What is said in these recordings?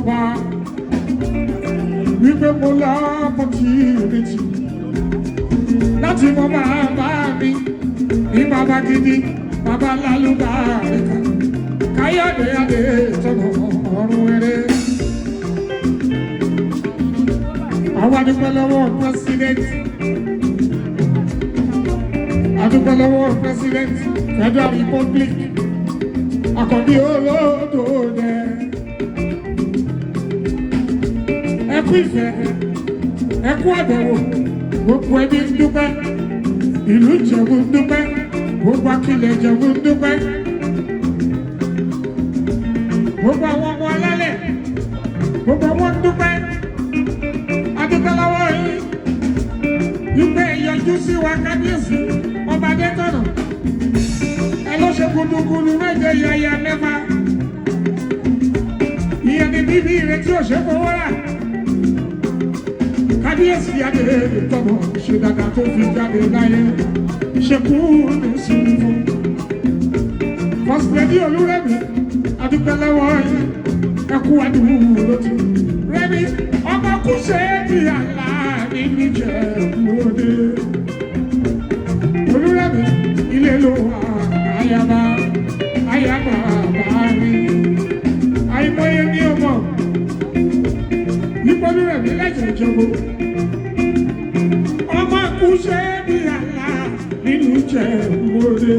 ọba wípé mo lọ́pọ̀ tí ìrètí láti mọ bàbá mi ní bàbá gidi bàbá lálùbáríkà Káyọ̀dé Adétọ́nà ọ̀run eré. Àwọn adúpẹ́ lọ́wọ́ president Federal Republic Àkànbí Olódòdè. Ẹ kú ìfẹ́, ẹ kú àbẹ̀wò, gbogbo ẹbí ń dúpẹ́, ìlú Ìjẹ̀bú ń dúpẹ́, gbogbo Akilẹ̀ Ìjẹ̀bú ń dúpẹ́, gbogbo àwọn ọmọ alálẹ̀, gbogbo wọn ń dúpẹ́. Adúpẹ́ lọ́wọ́ yín, wípé ìyọjú sí wa kábíyèsí ọba Adétọ́nà. Ẹ ló ṣe gudugudu méje yàyà mẹ́fà. Ìyẹn ni bíbí ìrètí òṣèfowó rà. Kábíyèsí Adétọ́nà ṣe dàgbà tó fi jáde láyé. Ṣé kú ní sinmi? First Lady Olúrẹ̀mí, adúpẹ́ lọ́wọ́ yín, ẹ kú àdúgbò lójú. Rẹ̀mí, ọmọ kú ṣe é di àlá ní Ìjẹ̀bú-Òde. Olúrẹ̀mí, ilé ló wà ayaba bá rí. Àìmọye ní ọmọ, yípo Olúrẹ̀mí lẹ́jẹ̀ Ìjẹ̀bú. Ọmọ kú ṣe é di àlá nínú Ìjẹ̀bú-Òde.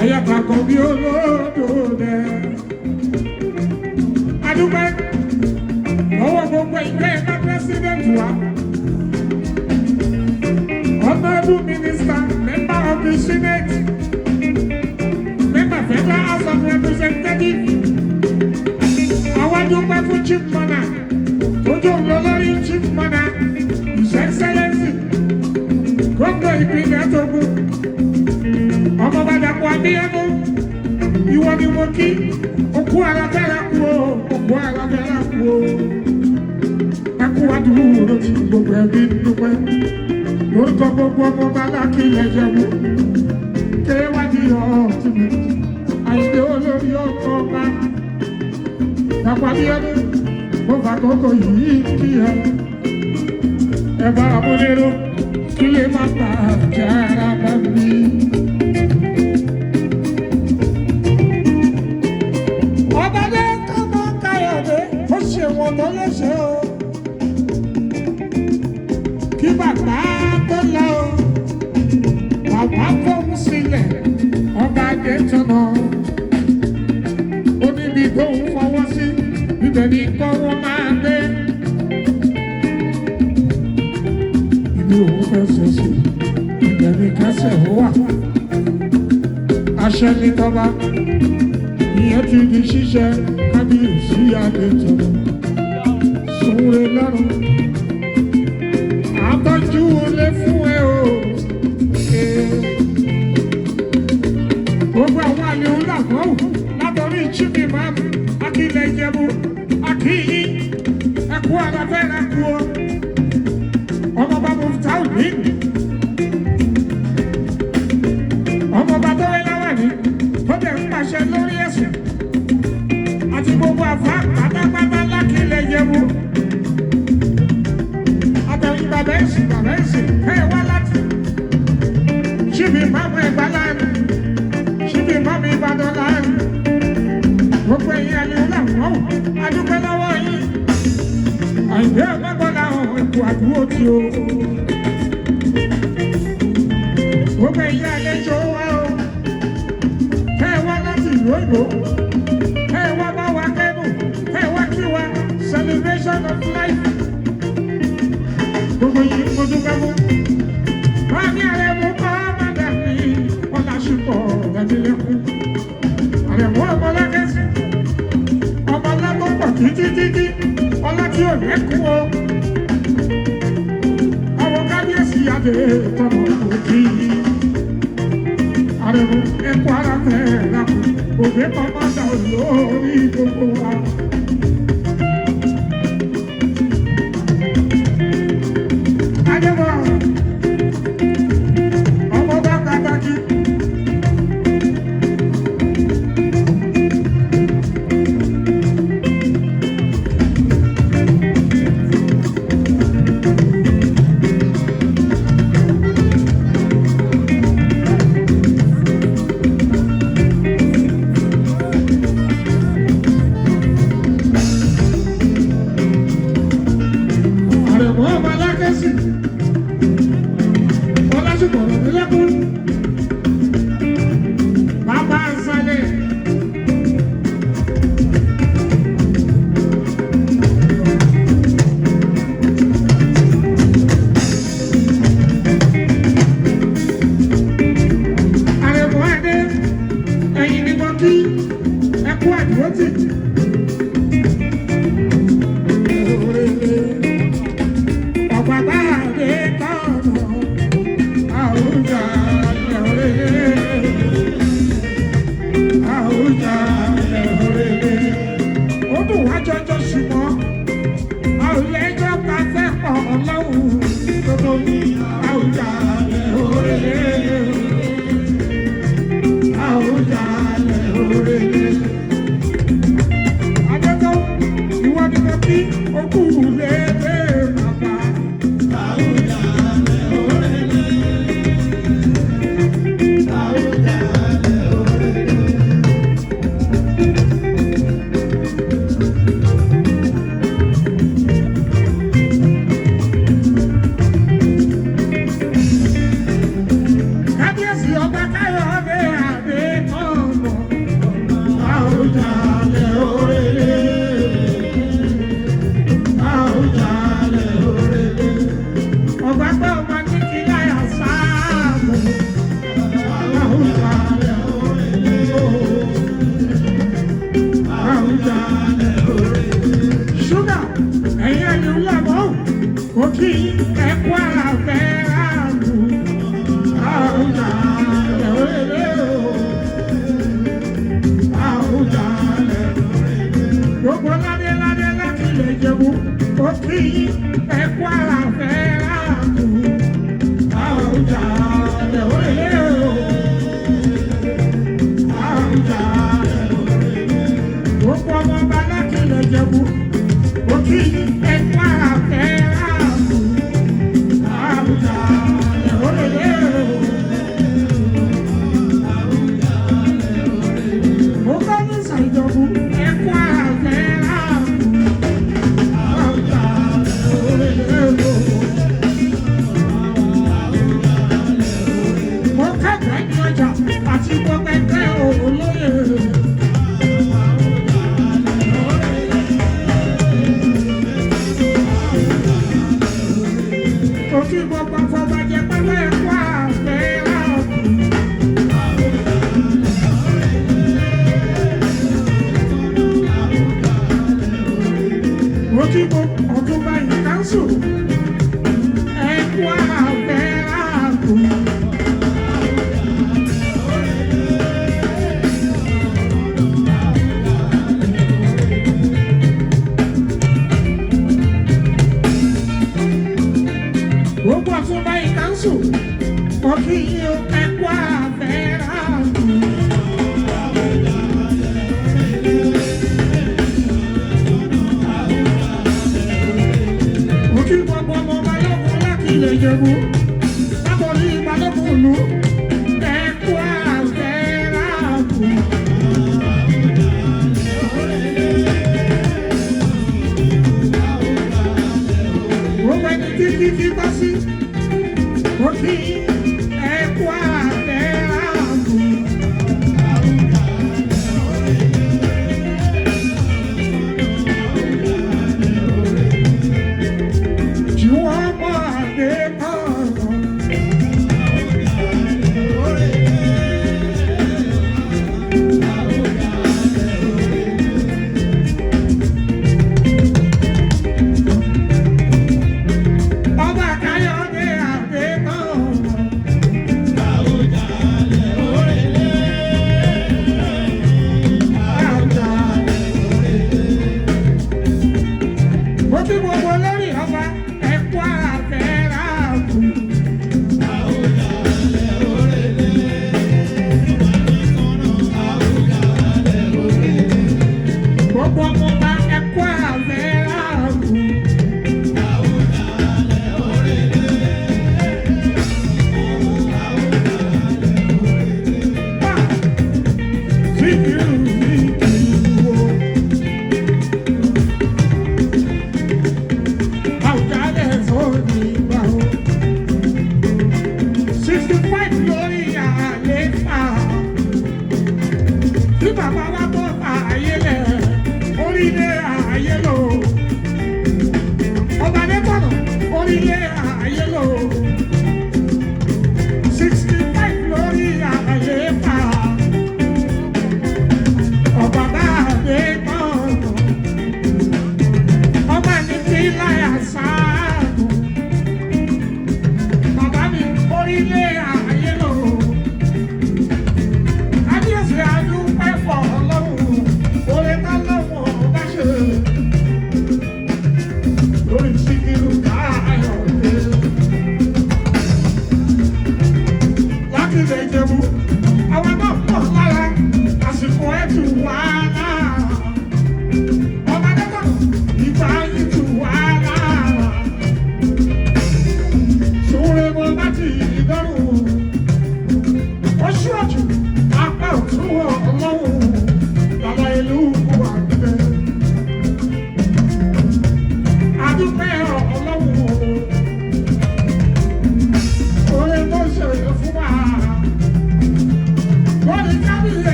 Ayaba Àkànbí Olódòdè. Adúpẹ́ lọ́wọ́ gbogbo ìgbẹ́ ẹ̀ka pírẹ́sídẹ̀ntì wa. Honorable Minister, Member of the Senate, Member Federal House of Representatives. Àwọn adúpẹ́ fún Chief Monarch, tójú olórí Chief Monarch, His Excellency, Gómìnà ìpínlẹ̀ Tógùn, Ọmọọba Dàpọ̀ Adéyẹmọ, ìwọ ni mo kí, òkú alágbára kú o, òkú alágbára kú o. Ẹ kú àdúró tí gbogbo ẹbí ń dúpẹ́. Lórúkọ gbogbo ọmọọba l'Akilẹ̀ Ìjẹ̀bú, kéwádìí ọ̀túnmí, Àyìndé olórí ọba. Dàpọ̀ Adéyẹmọ, mo fà kókó yìí kí ẹ. Ẹ bá amúlérò kí lè má bàjẹ́ ara bá mi. Wọ́n tó léṣe o, kí bàbá tó lọ o, bàbá fóun sílẹ̀ ọba Adétọ́nà. Ó níbi tó ń fọwọ́ sí, ibẹ̀ ni kọ́ wọ́n máa gbé. Ibi òun fẹsẹ̀ sí, ibẹ̀ ni kẹsẹ̀ ó wà. Àṣẹ ní tọ́ba, ìyẹn ti di ṣíṣe kábíyèsí Adétọ́nà. Súnre lọ́rùn, àtọ́jú olè fún ẹ o. Gbogbo àwọn àlè ńlá kan látọrí Chief Imam Akilẹ̀ Ìjẹ̀bú, Akíyí, ẹkú àlàfẹ́ra kú o. Ọmọọba Muftaudeen, ọmọọba tó wẹ́ láwàní, tó dẹ̀ ń pàṣẹ lórí ẹ̀sìn, àti gbogbo àfáà pátápátá l'Akilẹ̀ Ìjẹ̀bú. Bàbá ẹ̀sìn, ẹ wá láti. Chief Imam Ẹ̀gbá láàánú, Chief Imam Ìbàdàn láàánú. Gbogbo ẹ̀yin àlè làwọn adúpẹ́ lọ́wọ́ yín. Àyìndé ọ̀gbọ́gbọ́lá ẹ̀kú àdúró tí o. Gbogbo ẹ̀yin àlejò wa o. Ẹ wá láti ìlú òyìnbó. Ẹ wá bá wa kẹ́dùn. Ẹ wá kí wa celebration of life. Gbogbo yìí mo dúpẹ́ mú. Wọ́n ní Àrẹ̀mú kọ́ bàdà mi, Ọláṣùpọ̀ Ẹ̀dínlẹ́kùn. Àrẹ̀mú ọmọ lákẹ́sì, ọmọ lábọ́ pọ̀ títí, ọlá tí ò lẹ́kùn o. Àwọn kábíyèsí Adétọ́nà kò kí. Àrẹ̀mú ẹ̀kọ́ ara fẹ́ lápò, òbí kan máa dà lórí gbogbo wa. dùn wá jọjọ ṣùgbọ́n a ò lẹ́jọ́ ká fẹ́ pọ̀ ọlọ́run gbogbo ní àwùjá òrèlè àwùjá òrèlè. Adétọ́ ìwọ ni mo kí okú lédè bàbá. Àwùjá òrèlè àwùjá òrèlè. Bàbá wa bọ́ ayé lẹ̀, orílẹ̀ ayé lò.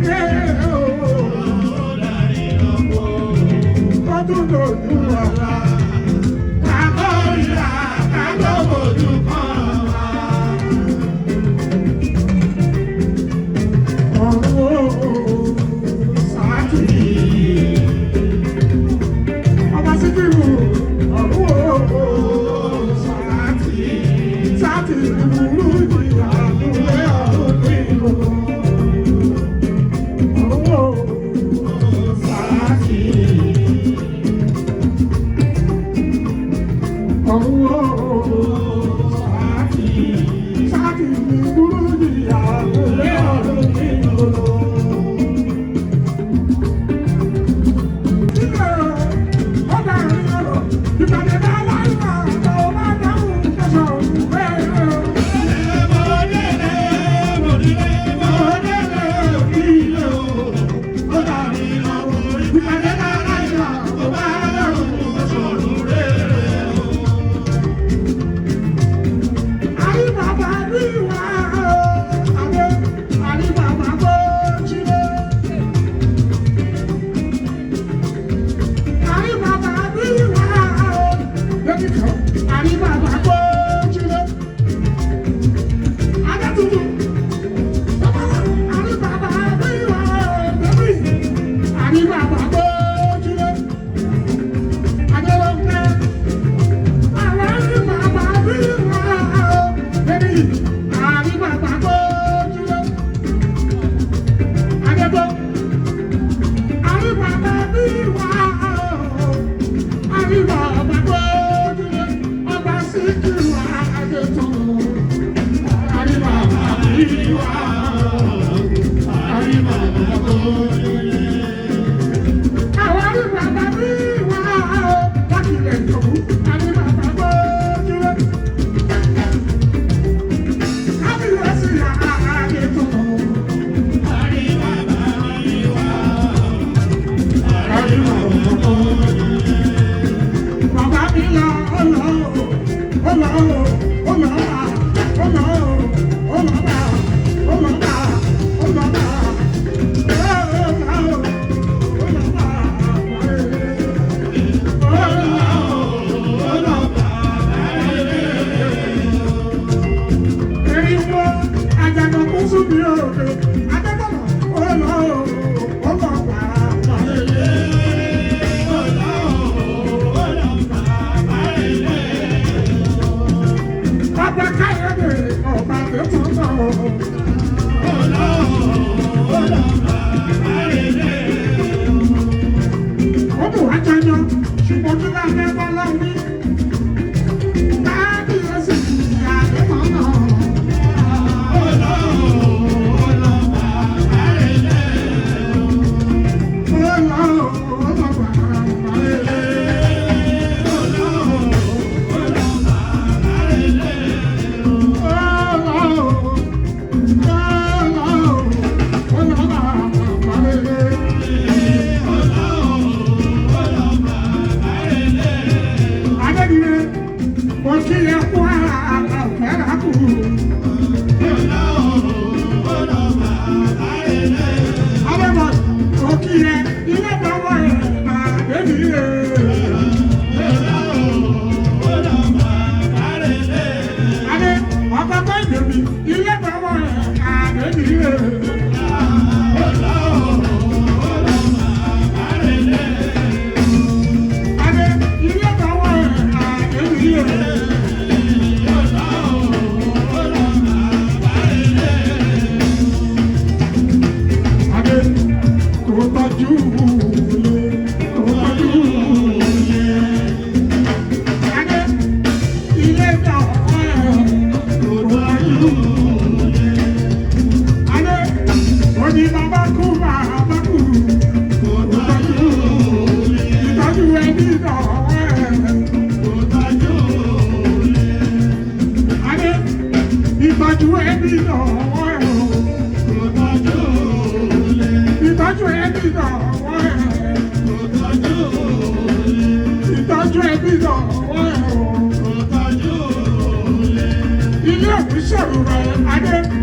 dé o. Ọdún lòdù ọ̀la. Kàbọ̀ ìyá kàbọ̀ ojú kan wá. Ọ̀run Sàátì. Ọba Síkírù ọ̀run Sàátì. Sàátì ìbúrú ìyá àdúrà òbí gbogbo. Ọ̀run Sàátì.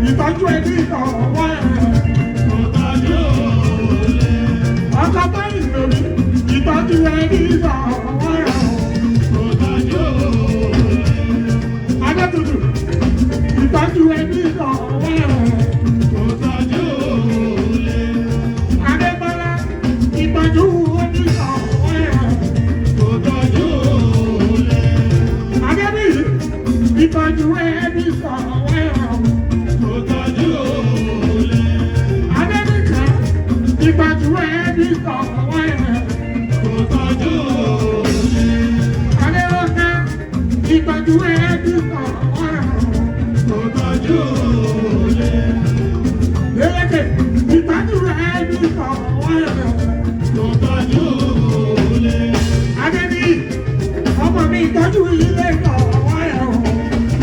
ìtọ́jú ẹbí ìtọ́wọ́ ẹ̀. ìtọ́jú ẹbí tọ̀wọ́ ẹ̀. kò tọ́jú òye. Adéwọ́ká ìtọ́jú ẹbí tọ̀wọ́ ẹ̀. kò tọ́jú òye. Lélẹ́kẹ̀ ìtọ́jú ẹbí tọ̀wọ́ ẹ̀. kò tọ́jú òye. Adébí ọmọ mi ìtọ́jú ilé tọ̀wọ́ ẹ̀.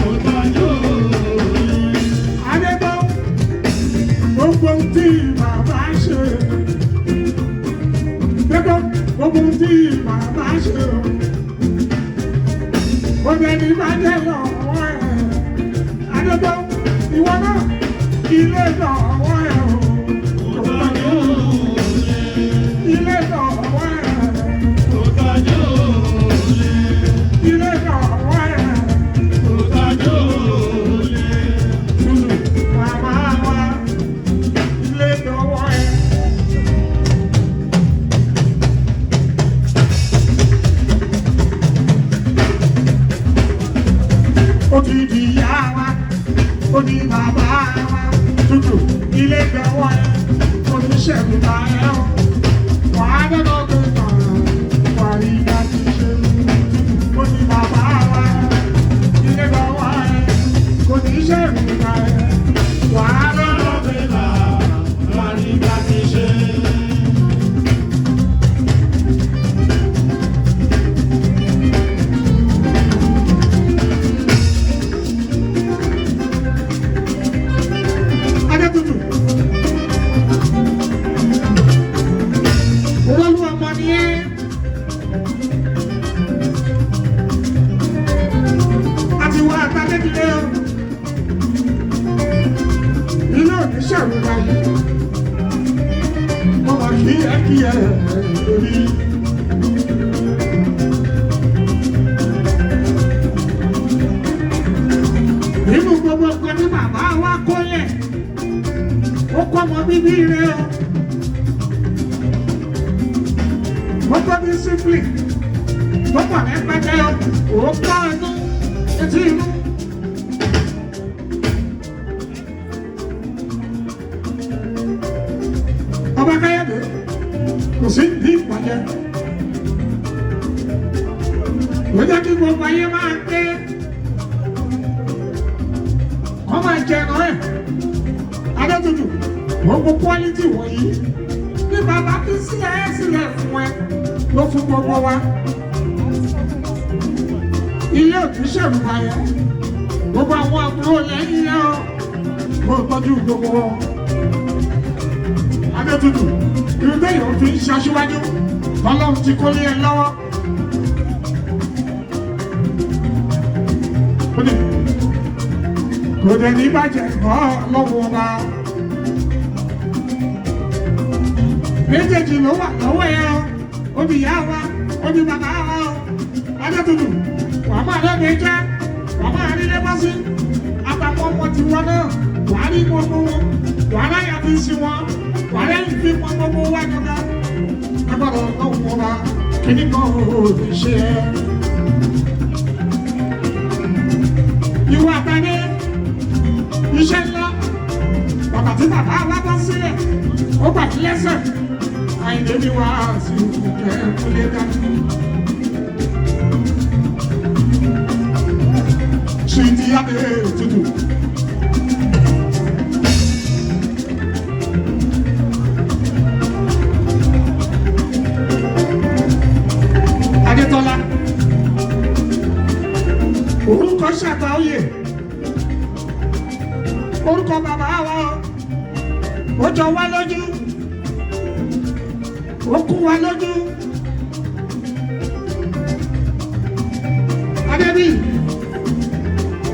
kò tọ́jú òye. Adébọ́ gbogbo tí bàbá ṣe. Gbogbo tí bàbá ṣe o, ó jẹ́ ní bàjẹ́ lọ́wọ́ ẹ̀. Adébọ́ ìwọ náà ilé lọ́wọ́ ẹ̀ o. kò tọ́jú òye. Ilé lọ́wọ́ ẹ̀. kò tọ́jú òye. Ilé lọ́wọ́ ẹ̀. kò tọ́jú òye. Màmá wa ilé lọ́wọ́ ẹ̀. Ó ti di ìyá wa, ó di bàbá wa, tútù ilé lọ́wọ́ ẹ̀. Oníṣègùn bá ẹ̀ ọ́, wà á dọ́dọ̀ tó tàn, wà á rí bá ti ṣe. Ó di bàbá wa, ilé lọ́wọ́ ẹ̀. Oníṣègùn bá ẹ̀, wà á dọ́dọ̀ tó tàn. Wàrí bá ti ṣe. Adétutù. Olólù ọmọ ni ẹ́. Àti wá àtàlẹ́dìlé o. Ilé òní ṣàrùbá yìí. Mo máa kí ẹ lórí. Nínú gbogbo nǹkan tí bàbá wa kólẹ̀, ó kọ́ ọmọ bíbí rẹ̀ o. Wọ́n kọ́ discipline, tó pọ̀ rẹpẹtẹ o. Ó kọ́ inú, etí inú. Ọba Káyọ̀dé kò sí ní ìpàjẹ́. Ló jẹ́ kí gbogbo ayé máa ké. Wọ́n máa jẹ̀rọ ẹ̀. Adétutù, gbogbo quality wọ̀nyí ní bàbá kí sílẹ̀ fún ẹ ló fún gbogbo wa. Ilé òtún ṣèrùbá yẹn. Gbogbo àwọn àbúrò lẹ́yìn yẹn o. Mo tọ́jú gbogbo wọn. Adétutù, irú téèyàn fi ń ṣaṣíwájú, Ọlọ́run ti kólé ẹ lọ́wọ́. Kò dẹ̀ ní bàjẹ́ kọ́ lọ́wọ́ ọba. Méjèèjì ló wà lọ́wọ́ ẹ o. Ó di ìyá wa, ó di bàbá wa o. Adétutù, wàá máa lọ́dẹ jẹ́, wàá máa rí lẹ́bọ́sí. Àtàwọn ọmọ ti wọn náà, wàá rí gbogbo wọn, wàá ráyà fi sí wọn, wàá rẹ́yìn fi wọn gbogbo wá jọba. Agbára lọ́wọ́ ọba, kìíní kan ò lè ṣe ẹ́. Ìwà àtàdé. Iṣẹ́ ńlá, bàbá tí bàbá wa bọ́ sílẹ̀, ó gbà tí lẹ́sẹ̀, àìlè ní wá sí ìkẹ́ kúlé dání. Ṣìtì Adétutù. Adétọ́lá, orúkọ ṣàgbà oyè. Orúkọ bàbá wa ó jọ wá lójú, ó kú wa lójú. Adébí,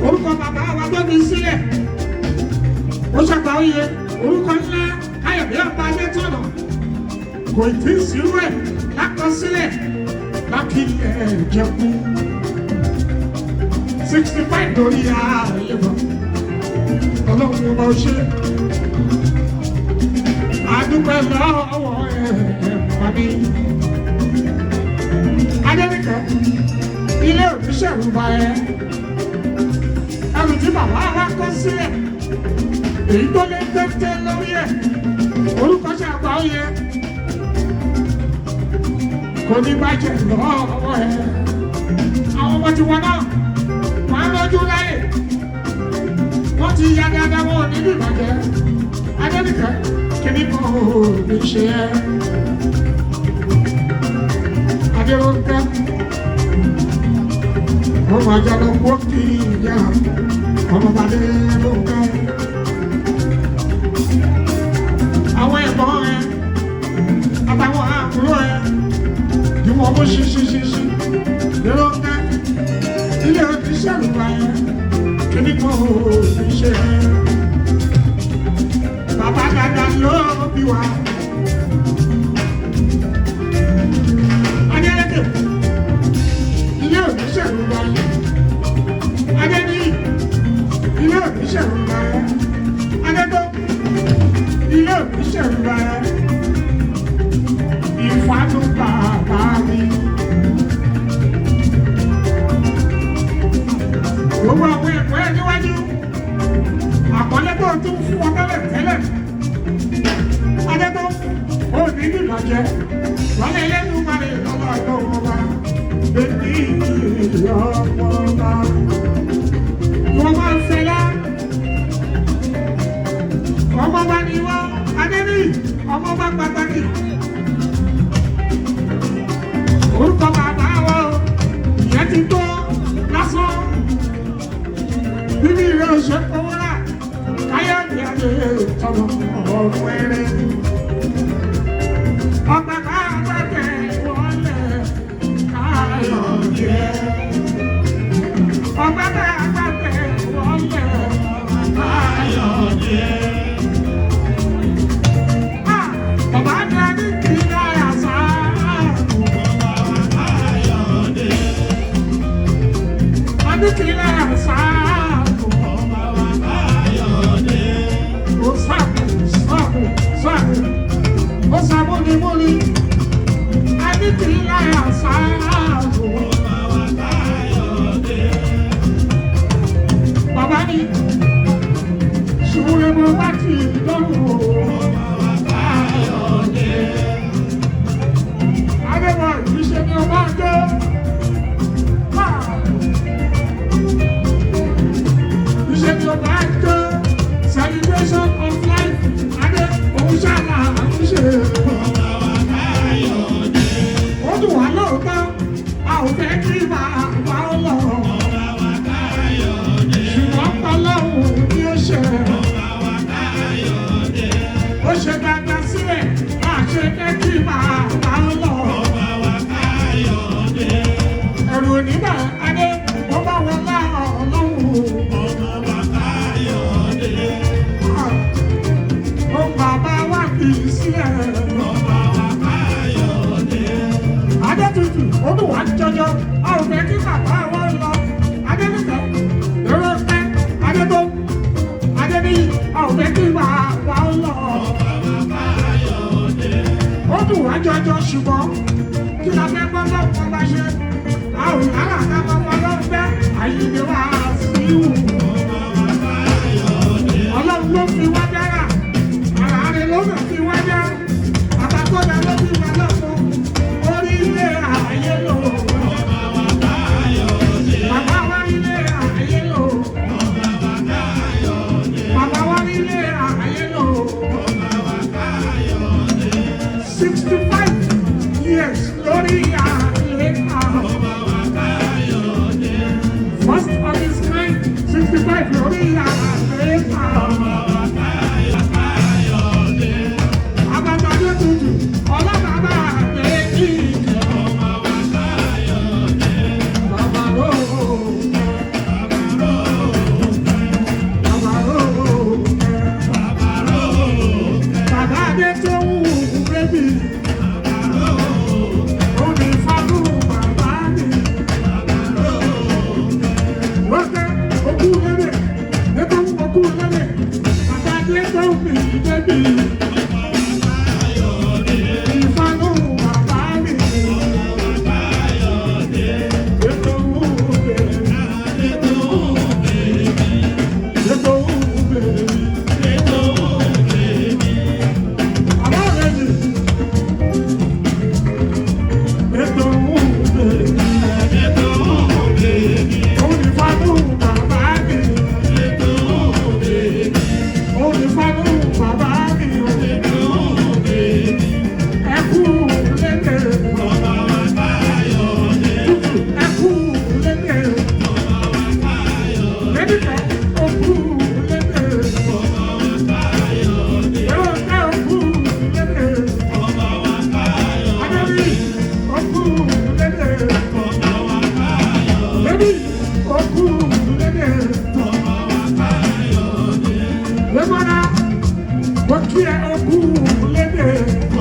orúkọ bàbá wa tó fi sílẹ̀, ó ṣàgbà oyè. Orúkọ ńlá Káyọ̀dé ọba Adétọ̀nà, kò tí ì sírú ẹ̀ lákọsílẹ̀ láti ilẹ̀ Ìjẹ̀bú. 65 lórí ààyè bọ̀. Ọlọ́run ọba ṣe àdúpẹ́ lọ́wọ́ ẹ̀ẹ́dẹ̀ẹ́dẹ́gbàmí. Adéníkẹ́, ilé òṣìṣẹ́rùbá ẹ ẹrù tí bàbá wa kó sílẹ̀, èyí tó lé téńté lórí ẹ̀, orúkọ ṣàgbà oyè. kò ní bàjẹ́ lọ́wọ́ ẹ̀. Àwọn ọmọ tiwọn náà wọ́n á lọ́jú láyè. Wọ́n ti ya dáadáa wọn ò ní bí ìbàjẹ́. Adébíkẹ́ kìíní kan ò ní ṣe ẹ́. Adérónkẹ́ ọmọ àjọlọ wọ́ kí ìyá ọmọ bàdé lóńkẹ́. Àwọn ẹ̀gbọ́n ẹ̀ àtàwọn àbúrò ẹ̀ ni wọ́n mú ṣíṣíṣíṣí lóńkẹ́. Ilé oníṣẹ́ ìgbà yẹn kìíní kan ò ní ṣe ẹ́. Bàbá dada ló bí wa. Adélékè ilé oníṣẹ́ ìgbà yẹn. Adéní ilé oníṣẹ́ ìgbà yẹn. Adétó ilé oníṣẹ́ ìgbà yẹn. Ìfàdù bàbá mi. Gbogbo àwọn ẹ̀kọ́ ẹ̀ níwájú. Àpọ́nlé tó tún fún ọ tẹ́lẹ̀. Adétó ó ní ní ìbàjẹ́. Lọ́lẹ̀ ẹlẹ́nu máa lè lọ́wọ́ àgbọ̀ wọn wá. Bébí ọmọ ọba. Wọ́n máa ń fẹ́lá. Ọmọ ọba ni wọ́n. Adéní ọmọ ọba pàtàkì. Orúkọ bàbá wọn ìyẹn ti tó lásán. Bíbí rẹ̀ ò ṣe fowó rà. Káyọ̀dé adé tọmọ ọ̀rọ̀ ẹ̀rẹ́. Ọgbà káàbà tẹ̀ wọlé Káyọ̀dé. Ọgbà káàbà tẹ̀ wọlé Káyọ̀dé. Bàbá mi á ní kí náírà sáà. A ní kí náírà sáà. Mọ́ni adìtì láyà sáàbò. Bàbá mi ṣùgbọ́n mo bá ti lọ́rùn o. Adébọ̀ ìṣe ni ọba dé. Ìṣe ni ọba dé. Celebration of life. Adé òun ṣàlà àtúnṣe. A ò fẹ́ kí bàbá ó lọ. Ṣùgbọ́n Ọlọ́run ni ó ṣe. Ó ṣe dáadáa sílẹ̀, a ṣe fẹ́ kí bàbá ó lọ. Ẹ̀rù onígbà Adé, ó bá wọn lá Ọlọ́run. Ó bàbá wá kì í sílẹ̀. Adétutù ó dùn wá jọjọ, a ò fẹ́ kí bàbá wọn lọ. Adébíkẹ́ Adérónkẹ́ Adétó Adébíyì, a ò fẹ́ kí bàbá wọn lọ. Ó dùn wá jọjọ ṣùgbọ́n kí la fẹ́ bọ́ lọ́wọ́ bá ṣe. A ò yára ká bọ́ lọ́wọ́ fẹ́ àyíké wá sí ìwò. Ọlọ́run ló fi wá dára, àrà rẹ̀ ló fi wá dára, àbákọ́dá ló fi wá lọ́wọ́. Ilé ayé lò. Bàbá wa ilé ayé lò. Bàbá wa ilé ayé lò. 65 years lórí àlékà. First of his kind, 65 lórí àlékà. Àbàtàdé tutù, ọlọ́bàbà àgbẹ̀kì.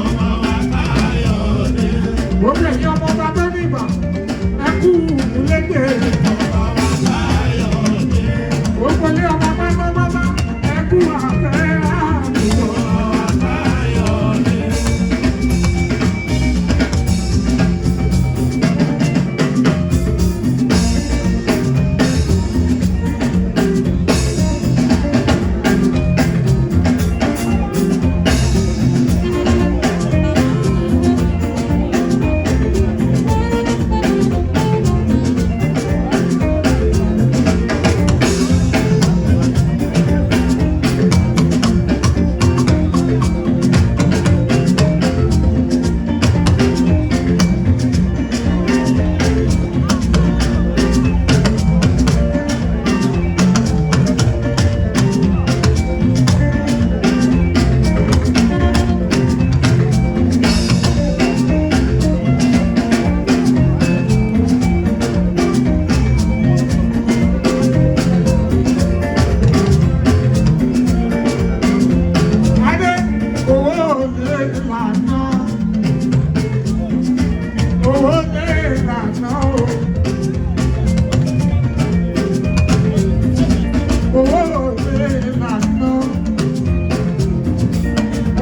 ọmọ wa káyọ̀dé. Gbogbo ẹ̀yin ọmọ ọba tó nígbà ẹ kú lédè. Ọmọ wa káyọ̀dé. Gbogbo ilé ọmọ pátápátá ẹ kú àfẹ́ àdúgbò. Ọmọ wa káyọ̀dé. Adé owó lè lànà. Owó lè lànà o. Owó lè lànà.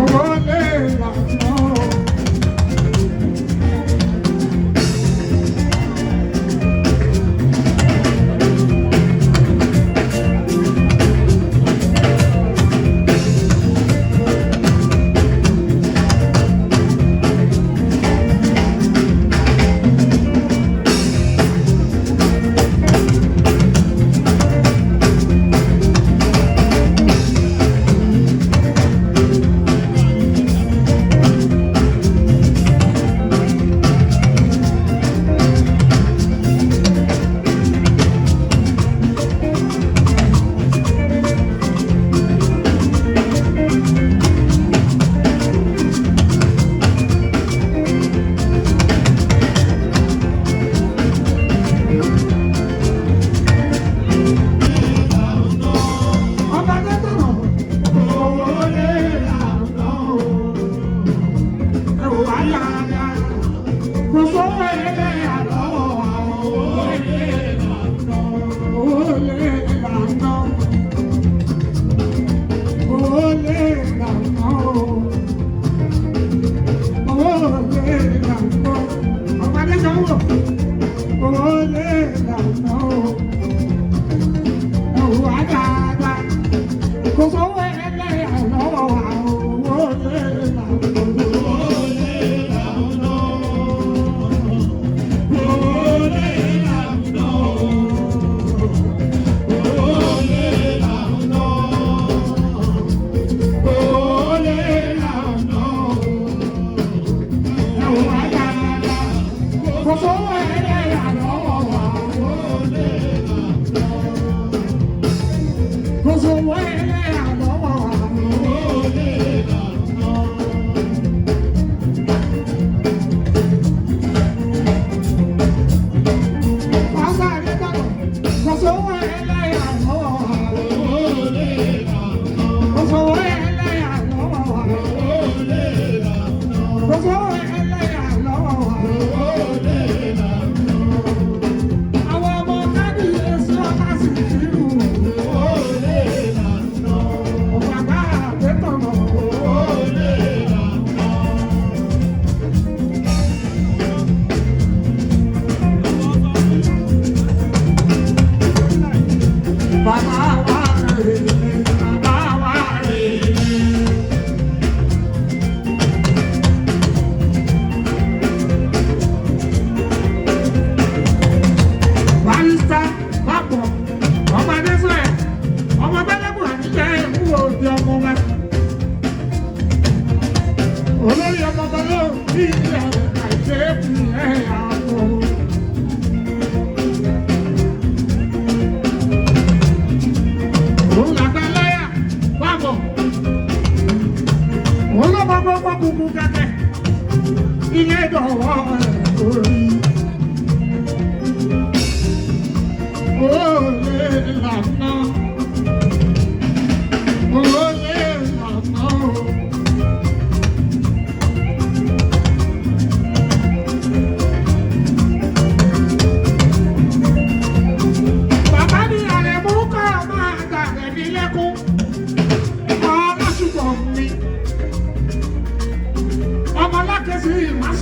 Owó lè lànà o. Ọba tó tọ̀nà. Owó lè lànà o. Ẹ wò wá yára. Kò sówó ẹlẹ́yà lọ́wọ́ àwọn owó lè lànà. Owó lè lànà. Owó lè lànà o. Owó lè lànà. Ọba tó tọ̀nà. Owó lè lànà o. Ẹ wò wá yára. Kò sówó ẹlẹ́yà lọ́wọ́ àwọn owó lè lànà.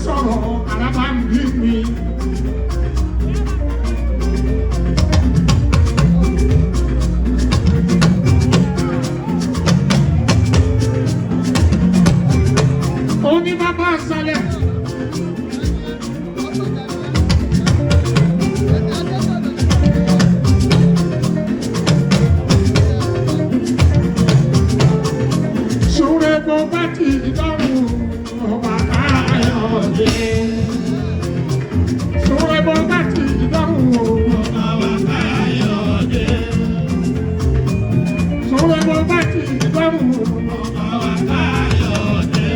sọ̀rọ̀ araba ń bí mi. Oní bàbá àṣàlẹ̀. Ṣòro bó bá ti dọ́rùn ọba Káyọ̀dé. Ṣòro bó bá ti dọ́rùn ọba Káyọ̀dé. Ṣòro bó bá ti dọ́rùn ọba Káyọ̀dé.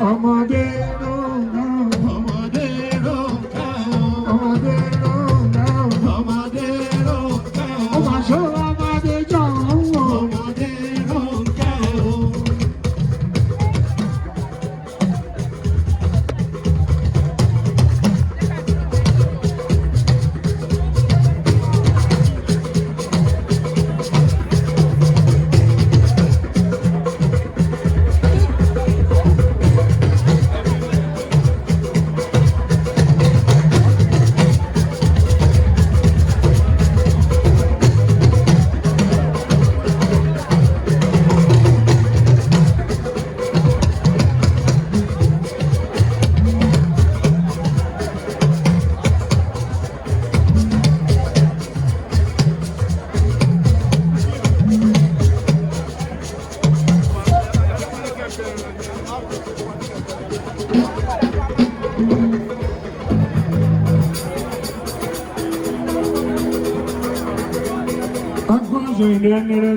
Ọmọdé ló ń gbọ́, ọmọdé ló ń gbọ́, ọmọdé ló ń gbọ́, ọmọdé ló ń gbọ́. Ó máa ṣọ́ ọmọdé jọ ń wò, ọmọdé ló ń gbọ́.